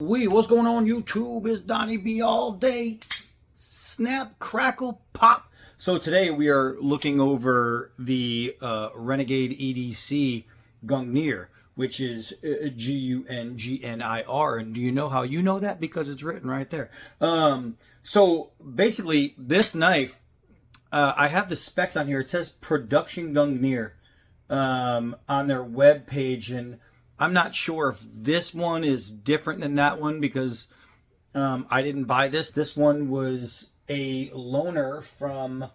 What's going on YouTube? It's Donnie B all day. Snap, crackle, pop. So today we are looking over the Renegade EDC Gungnir, which is Gungnir. And do you know how you know that? Because it's written right there. So basically, this knife, I have the specs on here. It says Production Gungnir on their web page, and I'm not sure if this one is different than that one because I didn't buy this. This one was a loaner from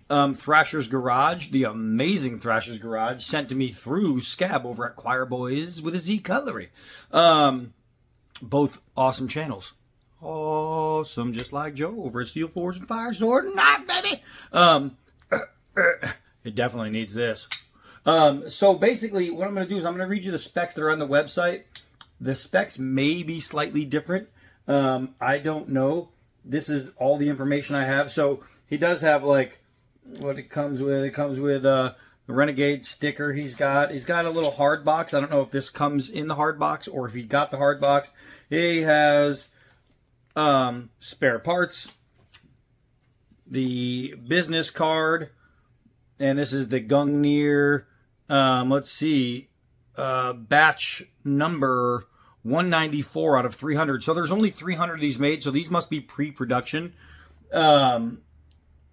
Thrasher's Garage, the amazing Thrasher's Garage, sent to me through Scab over at Choir Boys with a Z Cutlery. Both awesome channels. Awesome, just like Joe over at Steel Forge and Fire Sword and Knife, baby. It definitely needs this. So basically what I'm going to do is I'm going to read you the specs that are on the website. The specs may be slightly different. I don't know. This is all the information I have. So he does have like what it comes with. It comes with the Renegade sticker he's got. He's got a little hard box. I don't know if this comes in the hard box or if he got the hard box. He has spare parts, the business card, and this is the Gungnir. Let's see, batch number 194 out of 300. So there's only 300 of these made, so these must be pre-production, and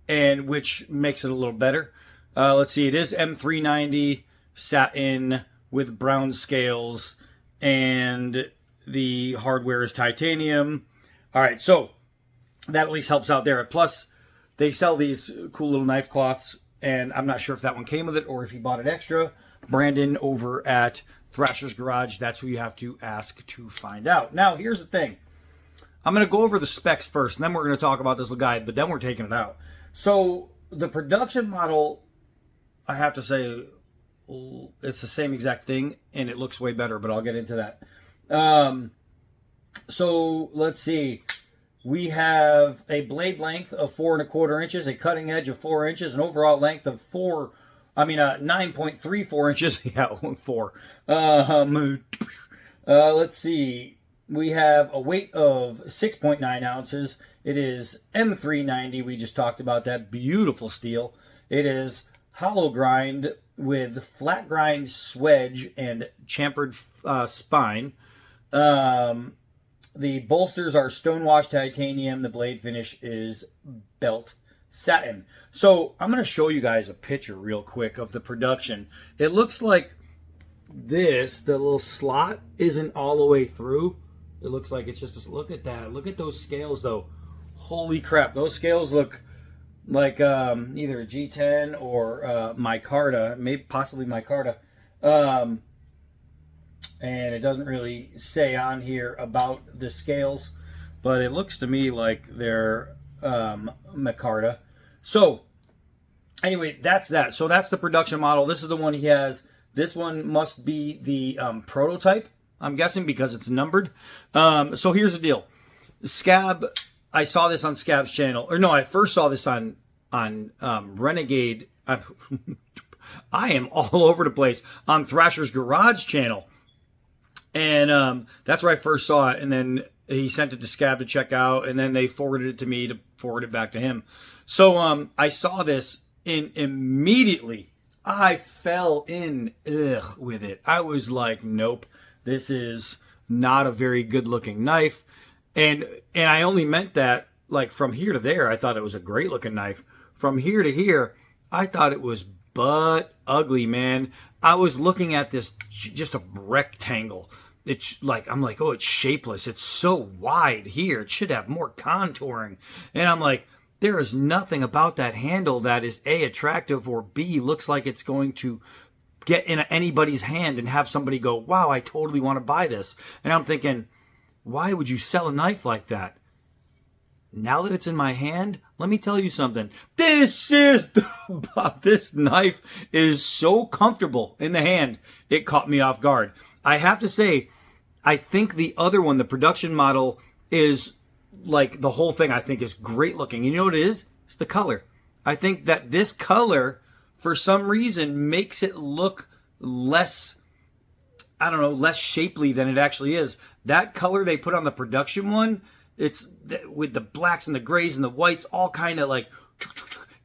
which makes it a little better. Let's see, it is M390 satin with brown scales, and the hardware is titanium. All right, so that at least helps out there. Plus, they sell these cool little knife cloths, and I'm not sure if that one came with it or if he bought it extra. Brandon over at Thrasher's Garage, that's who you have to ask to find out. Now, here's the thing. I'm going to go over the specs first, and then we're going to talk about this little guide, but then we're taking it out. So, the production model, I have to say, it's the same exact thing, and it looks way better, but I'll get into that. So, let's see. We have a blade length of 4 1/4 inches, a cutting edge of 4 inches, an overall length of 9.34 inches. Yeah, 4. Let's see. We have a weight of 6.9 ounces. It is M390. We just talked about that. Beautiful steel. It is hollow grind with flat grind swedge and chamfered spine. The bolsters are stonewashed titanium. The blade finish is belt satin. So I'm going to show you guys a picture real quick of the production. It looks like this, the little slot isn't all the way through. It looks like it's just, look at that. Look at those scales though. Holy crap. Those scales look like either a G10 or micarta, maybe possibly micarta. And it doesn't really say on here about the scales, but it looks to me like they're micarta. So anyway, that's that. So that's the production model. This is the one he has. This one must be the prototype, I'm guessing, because it's numbered. So here's the deal. Scab, I saw this on Scab's channel. Or no, I first saw this on Renegade. I am all over the place. On Thrasher's Garage channel. And that's where I first saw it, and then he sent it to Scab to check out, and then they forwarded it to me to forward it back to him. So I saw this, and immediately I fell in with it. I was like, nope, this is not a very good-looking knife. And I only meant that, like, from here to there, I thought it was a great-looking knife. From here to here, I thought it was butt ugly, man. I was looking at this, just a rectangle. It's like, I'm like, oh, it's shapeless. It's so wide here. It should have more contouring. And I'm like, there is nothing about that handle that is A, attractive, or B, looks like it's going to get in anybody's hand and have somebody go, wow, I totally want to buy this. And I'm thinking, why would you sell a knife like that? Now that it's in my hand, let me tell you something. This knife is so comfortable in the hand, it caught me off guard. I have to say, I think the other one, the production model, is like the whole thing I think is great looking. You know what it is? It's the color. I think that this color, for some reason, makes it look less, I don't know, less shapely than it actually is. That color they put on the production one, it's with the blacks and the grays and the whites, all kind of like,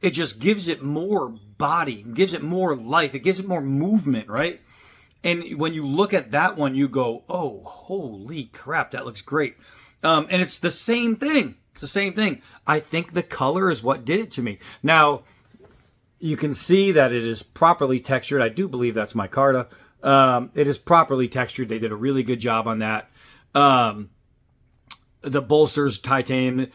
it just gives it more body, gives it more life, it gives it more movement, right? And when you look at that one, you go, oh, holy crap, that looks great. And it's the same thing. It's the same thing. I think the color is what did it to me. Now, you can see that it is properly textured. I do believe that's micarta. It is properly textured. They did a really good job on that. The bolsters, titanium.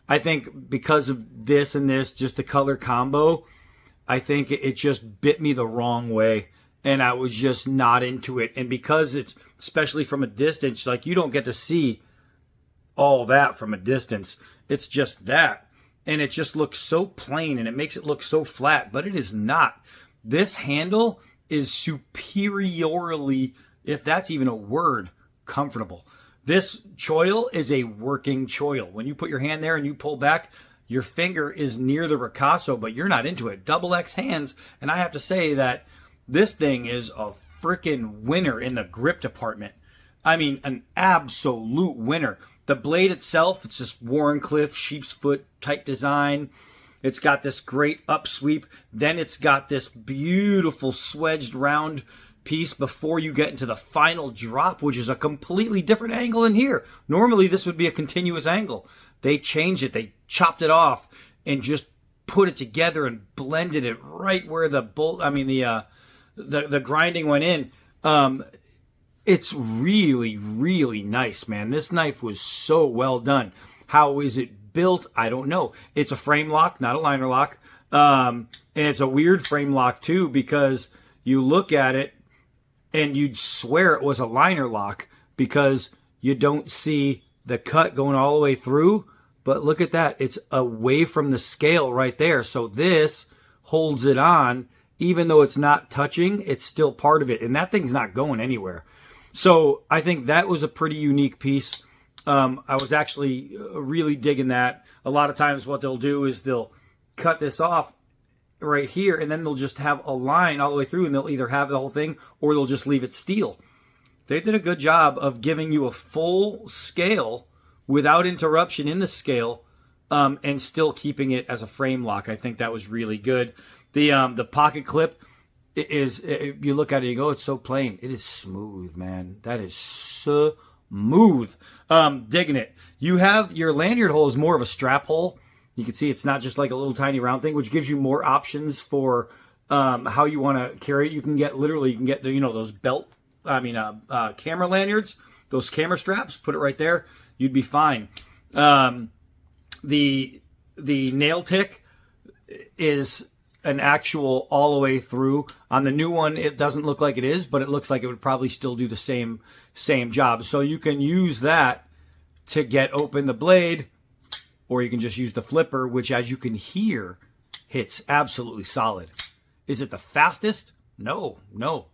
I think because of this and this, just the color combo, I think it just bit me the wrong way. And I was just not into it. And because it's, especially from a distance, like you don't get to see all that from a distance. It's just that. And it just looks so plain and it makes it look so flat, but it is not. This handle is superiorly, if that's even a word, comfortable. This choil is a working choil. When you put your hand there and you pull back, your finger is near the ricasso, but you're not into it. Double X hands. And I have to say that this thing is a freaking winner in the grip department. I mean, an absolute winner. The blade itself, it's just Wharncliffe, sheep's foot type design. It's got this great upsweep. Then it's got this beautiful swedged round piece before you get into the final drop, which is a completely different angle in here. Normally, this would be a continuous angle. They changed it. They chopped it off and just put it together and blended it right where the the grinding went in. It's really, really nice, man. This knife was so well done. How is it built? I don't know. It's a frame lock, not a liner lock. And it's a weird frame lock, too, because you look at it and you'd swear it was a liner lock because you don't see the cut going all the way through. But look at that. It's away from the scale right there. So this holds it on. Even though it's not touching, it's still part of it. And that thing's not going anywhere. So I think that was a pretty unique piece. I was actually really digging that. A lot of times what they'll do is they'll cut this off right here, and then they'll just have a line all the way through, and they'll either have the whole thing or they'll just leave it steel. They did a good job of giving you a full scale without interruption in the scale, and still keeping it as a frame lock. I think that was really good. The pocket clip is, you look at it, you go, it's so plain. It is smooth, man. That is so smooth. Digging it. You have your lanyard hole is more of a strap hole. You can see it's not just like a little tiny round thing, which gives you more options for how you want to carry it. You can get those camera lanyards, those camera straps. Put it right there. You'd be fine. The nail tick is an actual all the way through. On the new one, it doesn't look like it is, but it looks like it would probably still do the same job. So you can use that to get open the blade, or you can just use the flipper, which, as you can hear, hits absolutely solid. Is it the fastest? No.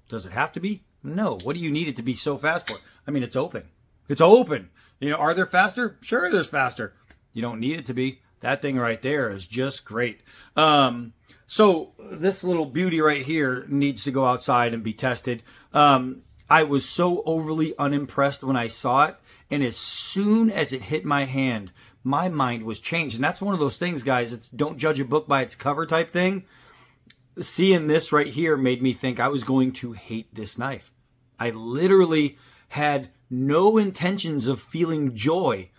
Does it have to be? No. What do you need it to be so fast for? I mean, it's open. It's open. Are there faster? Sure, there's faster. You don't need it to be. That thing right there is just great. So this little beauty right here needs to go outside and be tested. I was so overly unimpressed when I saw it, and as soon as it hit my hand, my mind was changed. And that's one of those things, guys. It's don't judge a book by its cover type thing. Seeing this right here made me think I was going to hate this knife. I literally had no intentions of feeling joy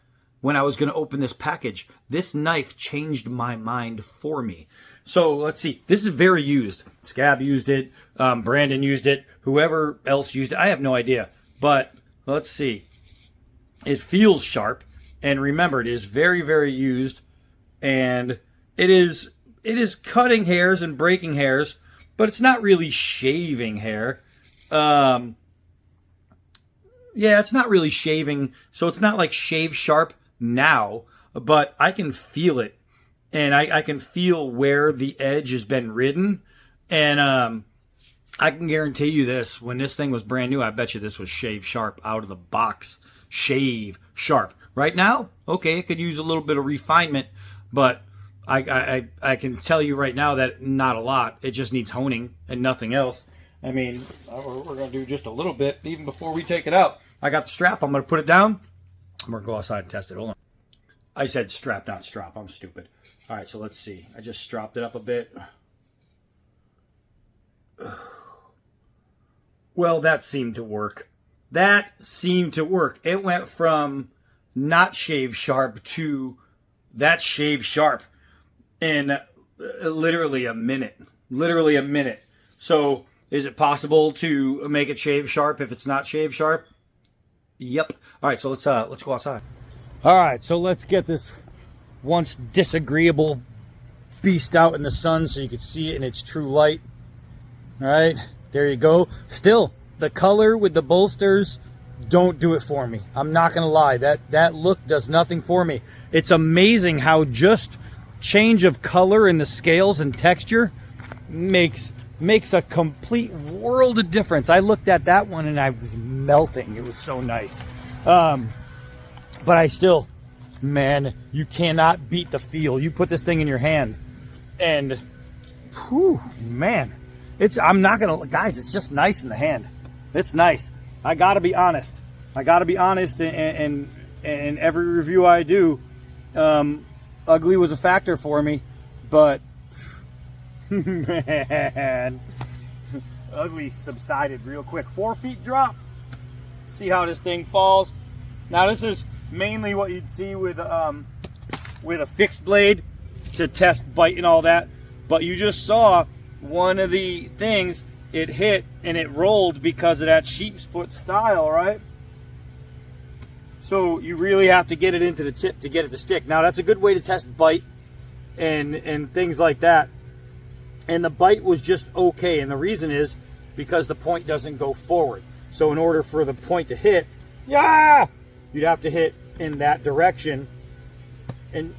when I was going to open this package. This knife changed my mind for me. So let's see. This is very used. Scab used it. Brandon used it. Whoever else used it. I have no idea. But let's see. It feels sharp. And remember, it is very, very used. And it is cutting hairs and breaking hairs. But it's not really shaving hair. Yeah, it's not really shaving. So it's not like shave sharp now. But I can feel it. And I can feel where the edge has been ridden. And I can guarantee you this. When this thing was brand new, I bet you this was shave sharp out of the box. Shave sharp. Right now, okay, it could use a little bit of refinement. But I can tell you right now that not a lot. It just needs honing and nothing else. I mean, we're going to do just a little bit even before we take it out. I got the strap. I'm going to put it down. I'm going to go outside and test it. Hold on. I said strap, not strap. I'm stupid. All right, so let's see. I just stropped it up a bit. Well, that seemed to work. That seemed to work. It went from not shave sharp to that shave sharp in literally a minute. Literally a minute. So is it possible to make it shave sharp if it's not shave sharp? Yep. All right, so let's go outside. All right, so let's get this once disagreeable beast out in the sun so you can see it in its true light. All right, there you go. Still, the color with the bolsters don't do it for me. I'm not gonna lie, that look does nothing for me. It's amazing how just change of color in the scales and texture makes a complete world of difference. I looked at that one and I was melting. It was so nice. But I still, man, you cannot beat the feel. You put this thing in your hand and, whew, man, I'm not gonna, guys, it's just nice in the hand. It's nice. I gotta be honest. And every review I do, ugly was a factor for me, but man, ugly subsided real quick. 4 feet drop. See how this thing falls. Now this is mainly what you'd see with a fixed blade to test bite and all that. But you just saw one of the things, it hit and it rolled because of that sheep's foot style, right? So you really have to get it into the tip to get it to stick. Now that's a good way to test bite and things like that. And the bite was just okay, and the reason is because the point doesn't go forward. So in order for the point to hit, you'd have to hit in that direction, and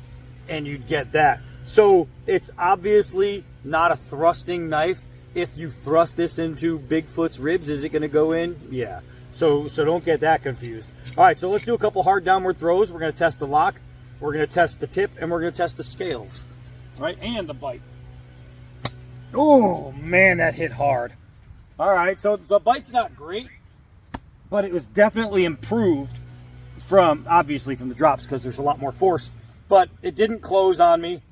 you'd get that. So it's obviously not a thrusting knife. If you thrust this into Bigfoot's ribs, is it going to go in? Yeah. So don't get that confused. All right, so let's do a couple hard downward throws. We're going to test the lock, we're going to test the tip, and we're going to test the scales, right, and the bite. Oh man, that hit hard. All right, so the bite's not great, but it was definitely improved from, obviously, from the drops because there's a lot more force, but it didn't close on me.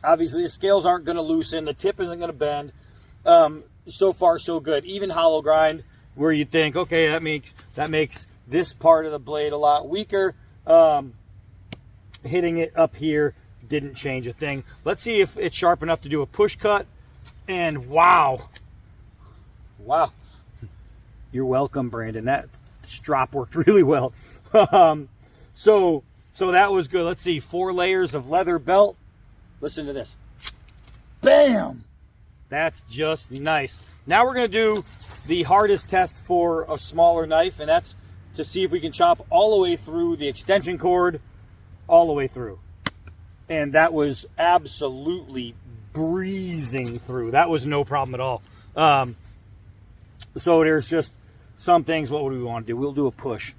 Obviously, the scales aren't going to loosen. The tip isn't going to bend. So far, so good. Even hollow grind, where you think, okay, that makes this part of the blade a lot weaker. Hitting it up here didn't change a thing. Let's see if it's sharp enough to do a push cut. And wow. You're welcome, Brandon. That strop worked really well. So that was good. Let's see, 4 layers of leather belt. Listen to this. Bam! That's just nice. Now we're going to do the hardest test for a smaller knife, and that's to see if we can chop all the way through the extension cord, all the way through. And that was absolutely breezing through. That was no problem at all. So there's just some things. What would we want to do? We'll do a push.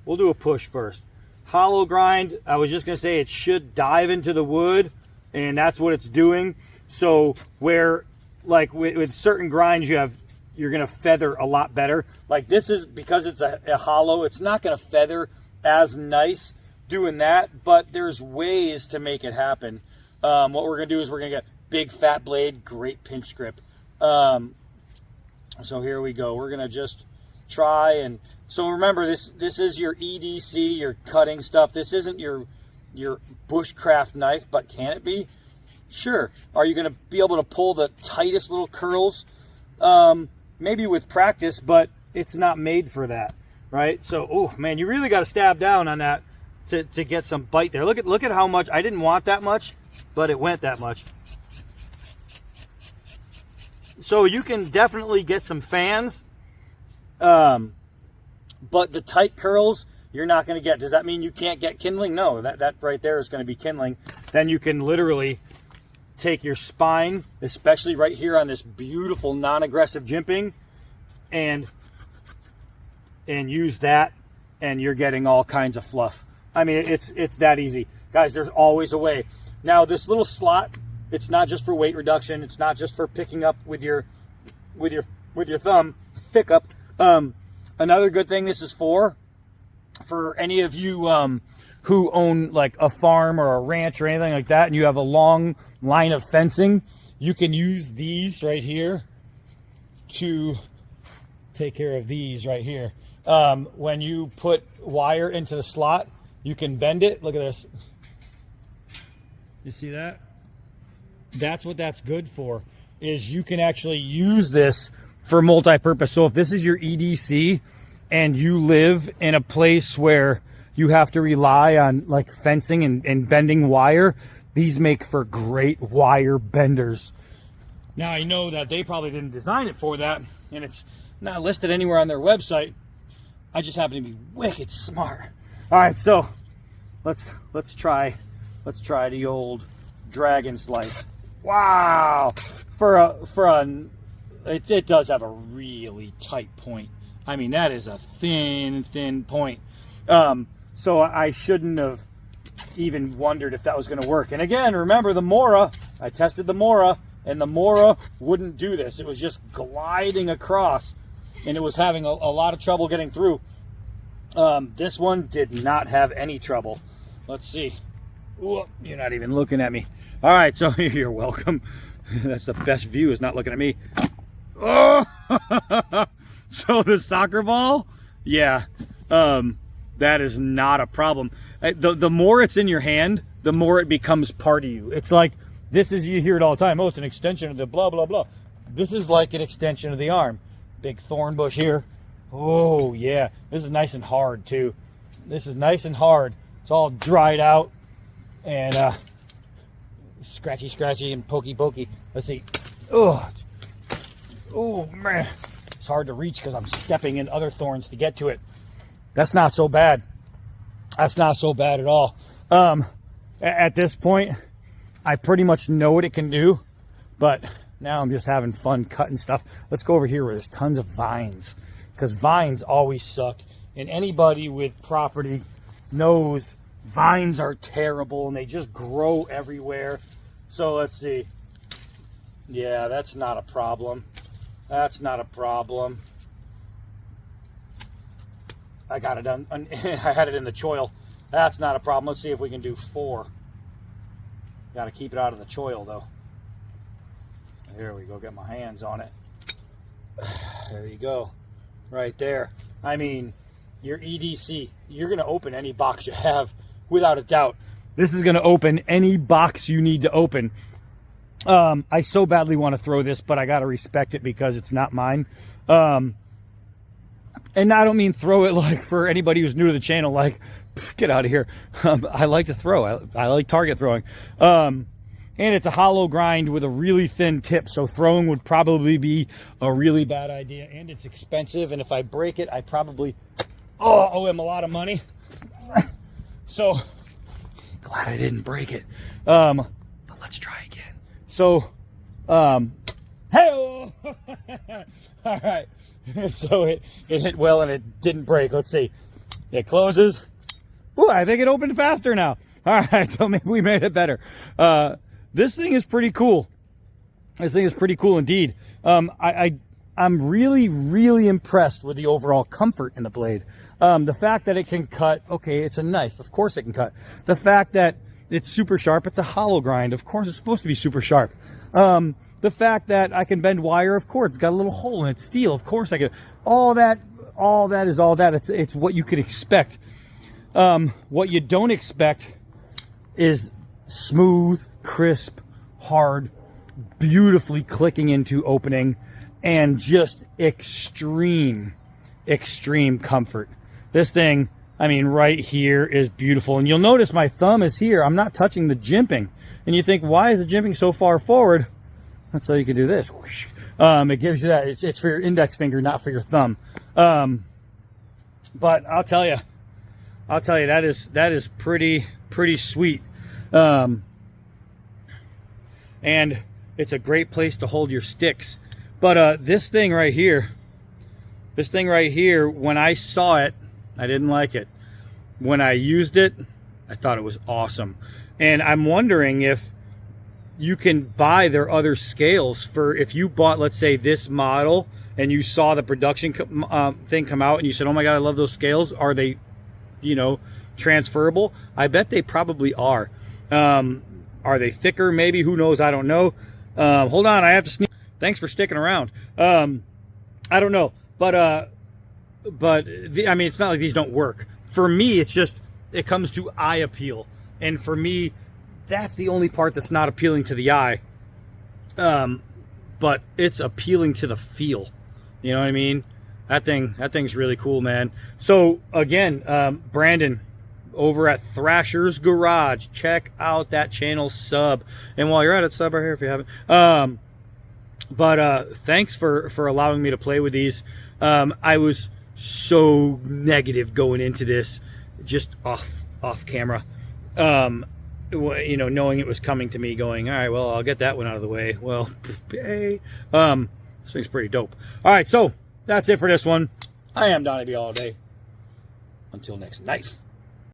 We'll do a push first. Hollow grind, I was just going to say it should dive into the wood, and that's what it's doing. So where, like with certain grinds, you're going to feather a lot better. Like this is, because it's a hollow, it's not going to feather as nice doing that, but there's ways to make it happen. What we're going to do is we're going to get big fat blade, great pinch grip. So here we go. We're going to just try, and so remember, this is your EDC, your cutting stuff. This isn't your bushcraft knife, but can it be? Sure. Are you going to be able to pull the tightest little curls? Maybe with practice, but it's not made for that, right? So, oh man, you really got to stab down on that to get some bite there. Look at how much. I didn't want that much, but it went that much. So you can definitely get some fans, but the tight curls you're not going to get. Does that mean you can't get kindling? No, that right there is going to be kindling. Then you can literally take your spine, especially right here on this beautiful non-aggressive jimping, and use that, and you're getting all kinds of fluff. I mean, it's that easy. Guys, there's always a way. Now, this little slot, it's not just for weight reduction. It's not just for picking up with your with your thumb. Hiccup. Another good thing this is for any of you who own like a farm or a ranch or anything like that, and you have a long line of fencing, you can use these right here to take care of these right here. When you put wire into the slot, you can bend it. Look at this. You see that? That's what that's good for, is you can actually use this for multi-purpose. So if this is your EDC and you live in a place where you have to rely on like fencing and bending wire, these make for great wire benders. Now I know that they probably didn't design it for that, and it's not listed anywhere on their website. I just happen to be wicked smart. All right, so let's try the old dragon slice. Wow, it does have a really tight point. I mean, that is a thin point. So I shouldn't have even wondered if that was going to work. And again, remember the Mora. I tested the Mora, and the Mora wouldn't do this. It was just gliding across, and it was having a lot of trouble getting through. This one did not have any trouble. Let's see. Ooh, you're not even looking at me. All right, so you're welcome. That's the best view, is not looking at me. Oh! So the soccer ball, yeah, that is not a problem. The more it's in your hand, the more it becomes part of you. It's like, this is, you hear it all the time, oh, it's an extension of the blah, blah, blah. This is like an extension of the arm. Big thorn bush here. Oh, yeah. This is nice and hard, too. This is nice and hard. It's all dried out and scratchy and pokey. Let's see. Oh, man. It's hard to reach because I'm stepping in other thorns to get to it. That's not so bad. That's not so bad at all. At this point, I pretty much know what it can do, but now I'm just having fun cutting stuff. Let's go over here where there's tons of vines, because vines always suck. And anybody with property knows vines are terrible and they just grow everywhere. So let's see. Yeah, that's not a problem. That's not a problem. I got it done. I had it in the choil. That's not a problem. Let's see if we can do 4. Got to keep it out of the choil, though. Here we go. Get my hands on it. There you go. Right there. I mean, your EDC, you're going to open any box you have, without a doubt. This is going to open any box you need to open. I so badly want to throw this, but I got to respect it because it's not mine. And I don't mean throw it like for anybody who's new to the channel, like, get out of here. I like to throw. I like target throwing. And it's a hollow grind with a really thin tip, so throwing would probably be a really bad idea. And it's expensive, and if I break it, I probably owe him a lot of money. So, glad I didn't break it. But let's try again. So, hey-oh! All right. So it hit well and it didn't break. Let's see. It closes. Ooh, I think it opened faster now. All right, so maybe we made it better. This thing is pretty cool. This thing is pretty cool indeed. I'm really, really impressed with the overall comfort in the blade. The fact that it can cut, okay, it's a knife. Of course it can cut. The fact that it's super sharp, it's a hollow grind. Of course it's supposed to be super sharp. The fact that I can bend wire, of course, it's got a little hole in it. Steel, of course I can. All that is all that. It's what you could expect. What you don't expect is smooth, crisp, hard, beautifully clicking into opening, and just extreme comfort. This thing, I mean, right here is beautiful. And you'll notice my thumb is here. I'm not touching the jimping. And you think, why is the jimping so far forward? That's so you can do this. It gives you that. It's for your index finger, not for your thumb. But I'll tell you, that is pretty sweet. And it's a great place to hold your sticks. But this thing right here, when I saw it, I didn't like it. When I used it, I thought it was awesome. And I'm wondering if you can buy their other scales for, if you bought, let's say, this model and you saw the production thing come out and you said, oh my God, I love those scales. Are they, you know, transferable? I bet they probably are. Are they thicker? Maybe. Who knows? I don't know. Hold on. I have to sneeze. Thanks for sticking around. I don't know. But I mean, it's not like these don't work. For me, it's just, it comes to eye appeal. And for me, that's the only part that's not appealing to the eye. But it's appealing to the feel. You know what I mean? That thing's really cool, man. So again, Brandon over at Thrasher's Garage, check out that channel, sub. And while you're at it, sub right here if you haven't. But thanks for allowing me to play with these. I was so negative going into this, just off camera. You know, knowing it was coming to me, going, all right, well, I'll get that one out of the way. Well, hey, this thing's pretty dope. All right, so that's it for this one. I am Donnie B all day. Until next knife.